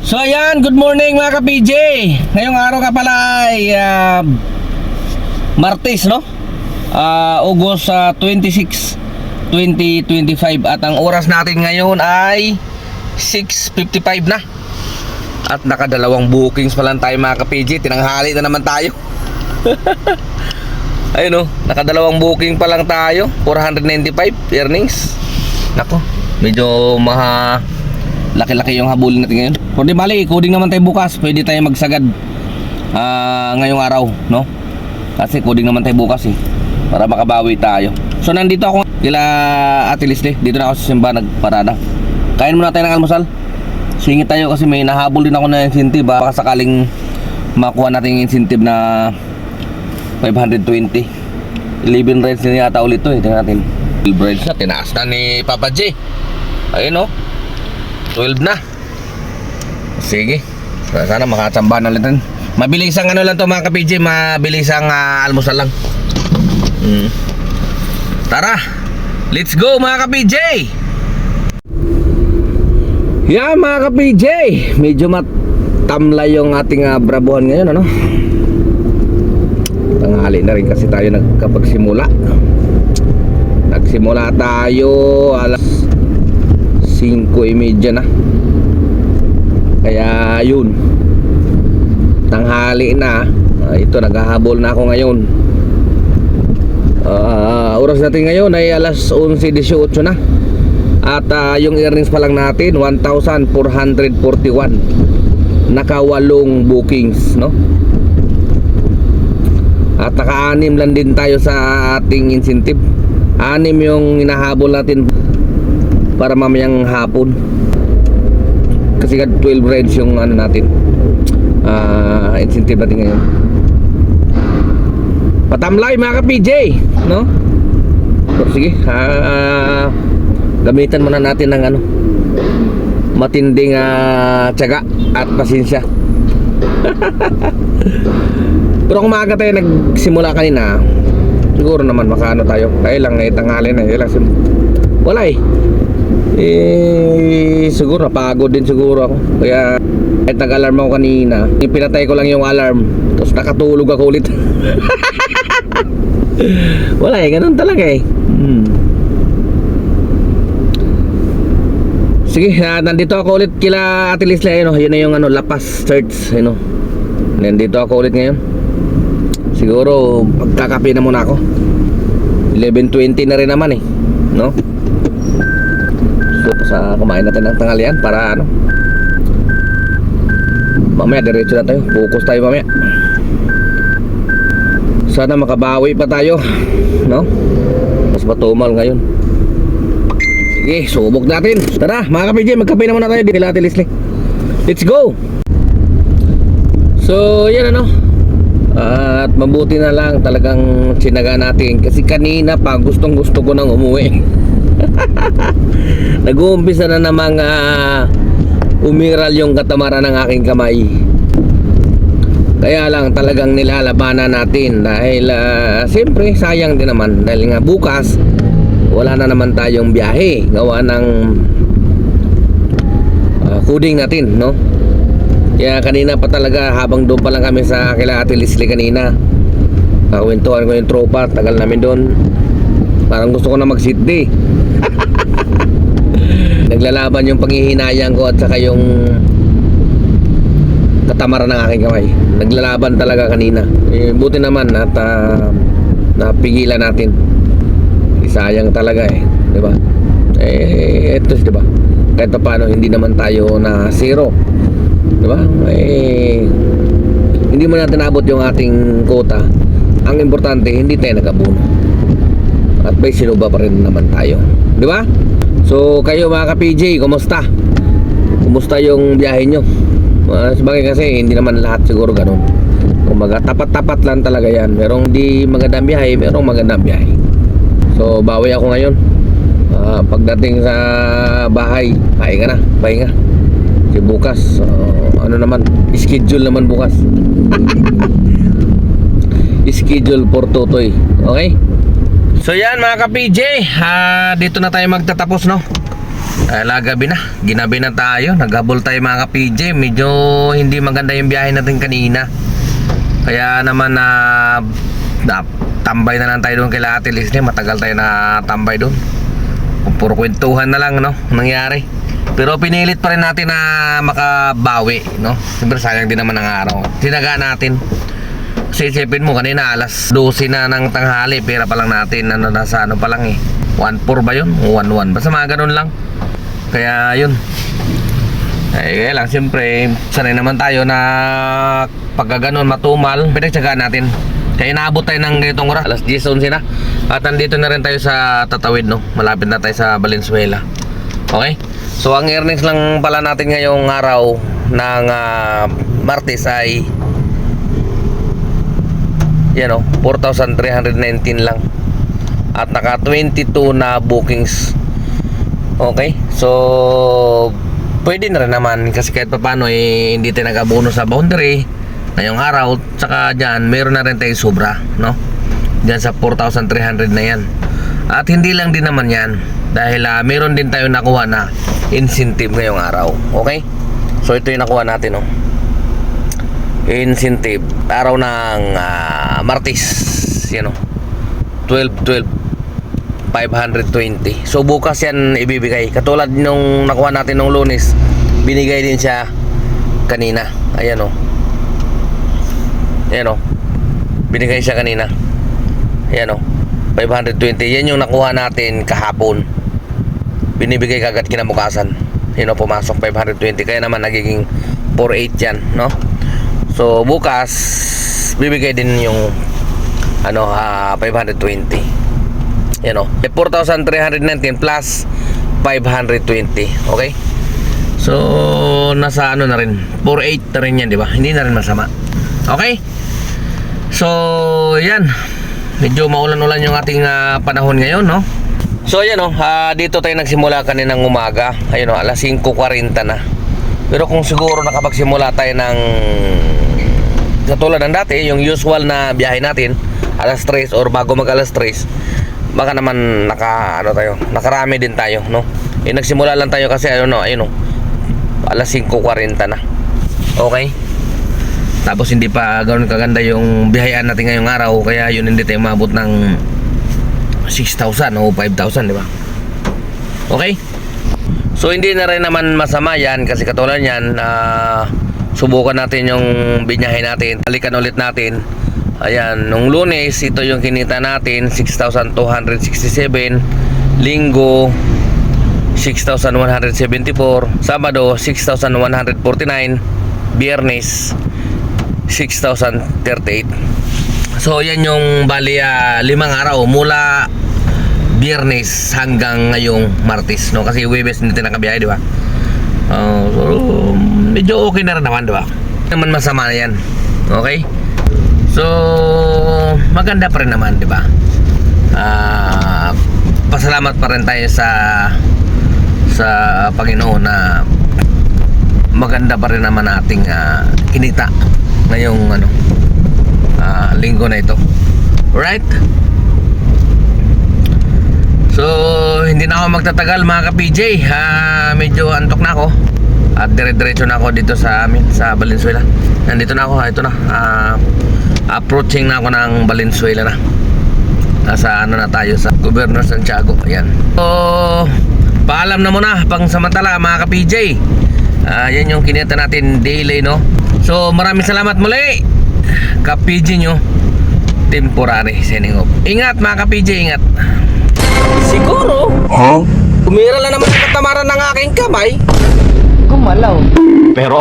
So ayan, good morning mga ka-PJ. Ngayong araw ka pala ay Martes, no? August 26, 2025. At ang oras natin ngayon ay 6:55 na. At nakadalawang bookings pa lang tayo mga ka-PJ. Tinanghali na naman tayo. Ayun, no? Nakadalawang booking pa lang tayo. 495 earnings. Nako, medyo laki-laki yung habulin natin ngayon. Kundi bali, coding naman tayo bukas. Pwede tayo magsagad ngayong araw, no? Kasi coding naman tayo bukas para makabawi tayo. So nandito ako kila Ate Leslie. Dito na ako sa simba nagparada. Kain muna tayo ng almusal. Singit tayo kasi may nahabol din ako na incentive. Baka sakaling makuha natin yung incentive na 520. 11 rides na yata ulit to. Tingnan natin. 12 rides na. Tinaas na ni Papa J. Ayun, no? 12 na. Sige. Sana makachamba na ulit. Mabilis ang ano lang to mga ka-PJ. Mabilis ang almusal lang. Tara. Let's go mga ka-PJ. Yeah mga ka-PJ. Medyo matamlay yung ating brabuhan ngayon, ano? Tanghali na rin kasi tayo nagkapagsimula. Nagsimula tayo alas 5:30 na. Kaya yun, tanghali na. Ito, naghahabol na ako ngayon. Oras natin ngayon ay alas 11:18 na. At yung earnings pa lang natin 1,441. Naka-8 bookings, no? At naka-6 lang din tayo sa ating incentive. 6 yung hinahabol natin para mamayang hapon. Kasi 12 rides yung ano natin, incentive natin ngayon. Patamlay mga ka-PJ, no? So, sige, gamitan muna natin ng ano, matinding tiyaga at pasensya. Pero kung maaga tayo nagsimula kanina, siguro naman makaano tayo. Kaya lang tanghali na, wala siguro napagod din siguro ako. Kaya kahit nag-alarm ako kanina, pinatay ko lang yung alarm, tapos nakatulog ako ulit. Wala ganun talaga Sige, nandito ako ulit kila Ate Leslie. Yun na yung Lapas Church, nandito ako ulit ngayon. Siguro pagkakape na muna ako. 11:20 na rin naman no? So sa kumain natin ng tanghalian para mamaya diretso na tayo. Focus tayo mamaya. Sana makabawi pa tayo, no? Mas matumal ngayon. Sige, subok natin. Tara mga ka-PJ, magkape na muna tayo di kila Ate Leslie. Let's go. So yan at mabuti na lang talagang sinaga natin. Kasi kanina pa gustong gusto ko nang umuwi. Nag-uumpisa na namang umiral yung katamaran ng aking kamay. Kaya lang talagang nilalabanan natin. Dahil siyempre sayang din naman. Dahil nga bukas wala na naman tayong biyahe. Gawa ng coding natin, no? Kaya kanina pa talaga, habang doon pa lang kami sa kila Ate Leslie kanina, kwentuhan ko yung tropa. Tagal namin doon. Parang gusto ko na mag-sit day. Naglalaban yung panghihinayang ko at saka yung katamaran ng aking kamay. Naglalaban talaga kanina. Buti naman at napigilan natin. Sayang talaga di ba? Ito di ba? Kahit pa paano hindi naman tayo na zero. Di ba? Hindi mo natin abot yung ating quota. Ang importante, hindi tayo nag-abuno. At may sinuba pa rin naman tayo. Di ba? So kayo mga ka-PJ, kumusta? Kumusta yung biyahe nyo? Sabagay kasi hindi naman lahat siguro ganun. Kumaga tapat-tapat lang talaga yan. Merong di magandang biyahe, merong magandang biyahe. So bawi ako ngayon. Pagdating sa bahay, pahinga na, pahinga. Kasi bukas naman, schedule naman bukas. Schedule for Totoy. Okay? So yan mga ka-PJ, dito na tayo magtatapos, no? Gabi na, ginabi na tayo. Naghabol tayo mga ka-PJ. Medyo hindi maganda yung biyahe natin kanina. Kaya naman tambay na lang tayo doon kay Ate Leslie. Matagal tayo na tambay doon. Puro kwentuhan na lang, no, nangyari. Pero pinilit pa rin natin na makabawi, no. Siyempre sayang din naman ang araw. Tinaga natin. Kasi isipin mo, kanina alas 12 na ng tanghali. Pera pa lang natin, nasa ano pa lang eh, 1.4 ba yun? 1.1, basta mga ganun lang. Kaya yun, kaya lang siyempre sanay naman tayo na pagka ganun matumal, pinagtsagaan natin. Kaya naabot tayo ng ganitong oras, alas 10-11 na. At nandito na rin tayo sa Tatawid, no. Malapit na tayo sa Valenzuela. Okay, so ang earnings lang pala natin ngayong araw ng Martes ay yan, no, 4,319 lang. At naka 22 na bookings. Okay, so pwede na rin naman kasi kahit pa paano eh, hindi tayo nag-abono sa boundary ngayong araw. Tsaka dyan meron na rin tayong sobra, no, dyan sa 4,300 na yan. At hindi lang din naman yan, dahil meron din tayo nakuha na incentive ngayong araw. Okay, so ito yung nakuha natin, no, incentive araw ng Martes, yan, no, 520. So bukas yan ibibigay. Katulad nung nakuha natin nung Lunes, binigay din siya kanina. Ayan, o. Ayan, o. Binigay siya kanina. Ayan, o. 520. Yan yung nakuha natin kahapon. Binibigay kagad kinabukasan. Ayan, o, pumasok 520. Kaya naman nagiging 48 yan, no? So bukas bibigay din yung 520. Yan, o, 4,319 plus 520. Okay, so nasa ano na rin, 48 na rin yan, di ba? Hindi na rin masama. Okay, so yan, medyo maulan-ulan yung ating panahon ngayon, no? So yan, o, dito tayo nagsimula kaninang umaga. Ayun, o, alas 5:40 na. Pero kung siguro nakapagsimula tayo ng katulad ng dati, yung usual na biyahe natin, alas 3 or bago mag alas 3, baka naman nakarami din tayo, no? Nagsimula lang tayo kasi ayun, alas 5:40 na. Okay, tapos hindi pa ganoon kaganda yung biyayaan natin ngayong araw, kaya yun hindi tayo maabot ng 6,000 o 5,000, di ba? Okay, so hindi na rin naman masama yan kasi katulad yan, subukan natin yung binyahe natin, balikan ulit natin. Ayan, nung Lunes, ito yung kinita natin, 6,267. Linggo, 6,174. Sabado, 6,149. Biyernes, 6,038. So, yan yung bali 5 araw mula Biyernes hanggang ngayong Martes, no? Kasi Huwebes hindi tayo nakabiyahe, di ba? So, medyo okay na rin naman, di ba? Naman masama na yan. Okay? So, maganda pa rin naman, di ba? Pasalamat pa rin tayo sa Panginoon na maganda pa rin naman ating kinita ngayong linggo na ito. Alright? So, hindi na ako magtatagal mga ka-PJ. Medyo antok na ako. At dire-diretso na ako dito sa amin, sa Valenzuela. Nandito na ako, ito na. Approaching na ako ng Valenzuela na. Nasa na tayo sa Governor Santiago. Ayan. So, paalam na muna pang samantala mga ka-PJ. Yan yung kinita natin daily, no? So, maraming salamat muli ka-PJ nyo. Temporary signing off. Ingat mga ka-PJ, ingat. Siguro Kumira lang naman ang katamaran ng aking kamay. Gumalaw. Pero